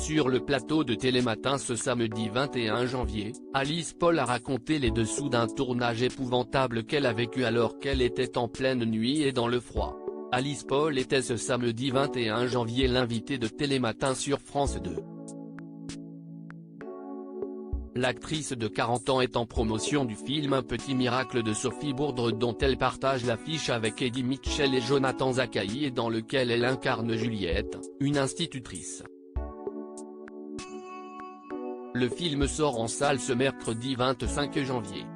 Sur le plateau de Télématin ce samedi 21 janvier, Alice Paul a raconté les dessous d'un tournage épouvantable qu'elle a vécu alors qu'elle était en pleine nuit et dans le froid. Alice Paul était ce samedi 21 janvier l'invitée de Télématin sur France 2. L'actrice de 40 ans est en promotion du film Un petit miracle de Sophie Bourdre dont elle partage l'affiche avec Eddie Mitchell et Jonathan Zakaï et dans lequel elle incarne Juliette, une institutrice. Le film sort en salle ce mercredi 25 janvier.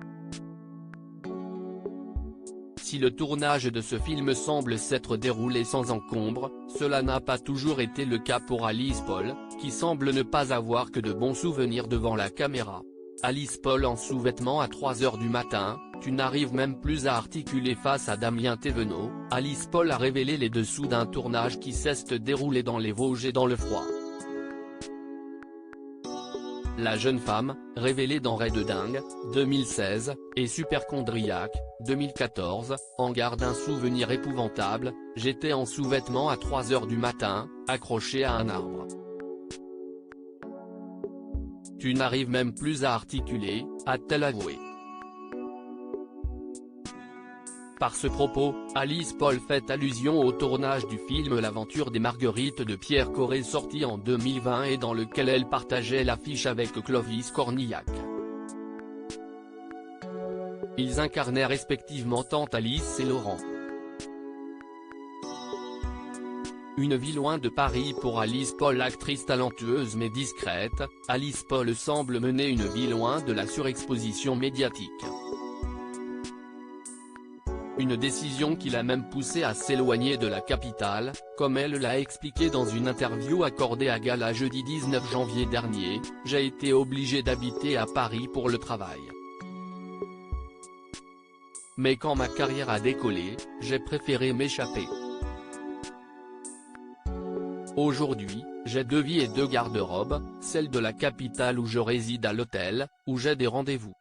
Si le tournage de ce film semble s'être déroulé sans encombre, cela n'a pas toujours été le cas pour Alice Paul, qui semble ne pas avoir que de bons souvenirs devant la caméra. Alice Paul en sous-vêtements à 3h du matin, tu n'arrives même plus à articuler face à Damien Thévenot. Alice Paul a révélé les dessous d'un tournage qui s'est déroulé dans les Vosges et dans le froid. La jeune femme, révélée dans Ray de dingue, 2016, et Superchondriaque, 2014, en garde un souvenir épouvantable, j'étais en sous-vêtements à 3h du matin, accroché à un arbre. Tu n'arrives même plus à articuler, a-t-elle avoué. Par ce propos, Alice Paul fait allusion au tournage du film L'aventure des Marguerites de Pierre Corré sorti en 2020 et dans lequel elle partageait l'affiche avec Clovis Cornillac. Ils incarnaient respectivement Tante Alice et Laurent. Une vie loin de Paris pour Alice Paul. Actrice talentueuse mais discrète, Alice Paul semble mener une vie loin de la surexposition médiatique. Une décision qui l'a même poussée à s'éloigner de la capitale, comme elle l'a expliqué dans une interview accordée à Gala jeudi 19 janvier dernier, « J'ai été obligée d'habiter à Paris pour le travail. Mais quand ma carrière a décollé, j'ai préféré m'échapper. Aujourd'hui, j'ai 2 vies et 2 garde-robes, celle de la capitale où je réside à l'hôtel, où j'ai des rendez-vous.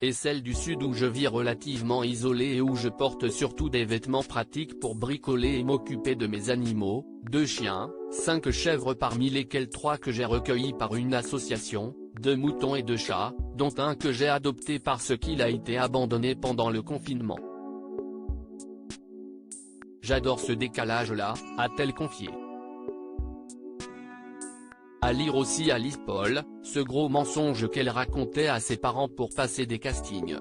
Et celle du sud où je vis relativement isolée et où je porte surtout des vêtements pratiques pour bricoler et m'occuper de mes animaux, 2 chiens, 5 chèvres parmi lesquels 3 que j'ai recueillis par une association, 2 moutons et 2 chats, dont un que j'ai adopté parce qu'il a été abandonné pendant le confinement. J'adore ce décalage-là, a-t-elle confié. À lire aussi Alice Paul, ce gros mensonge qu'elle racontait à ses parents pour passer des castings.